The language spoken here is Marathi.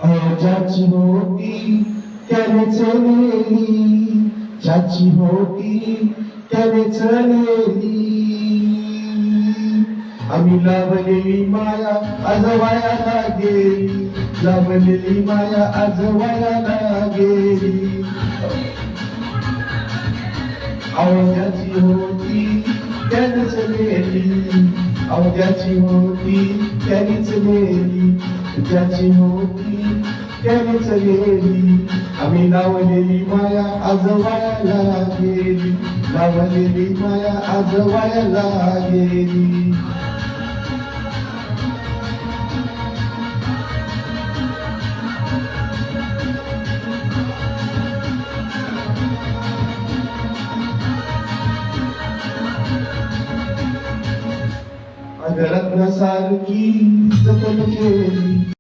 ज्याची होती त्यानेच नेली, ज्याची होती त्यानेच नेली. आम्ही लावलेली माया आज वायाला गेली, लावलेली माया आज वायाला गेली. ज्याची होती त्यानेच नेली, ज्याची होती त्यानेच नेली, ज्याची होती त्यानेच नेली. आम्ही लावलेली माया आज वायाला गेली, लावलेली माया आज वायाला गेली. रत्नासारखी जतन केली.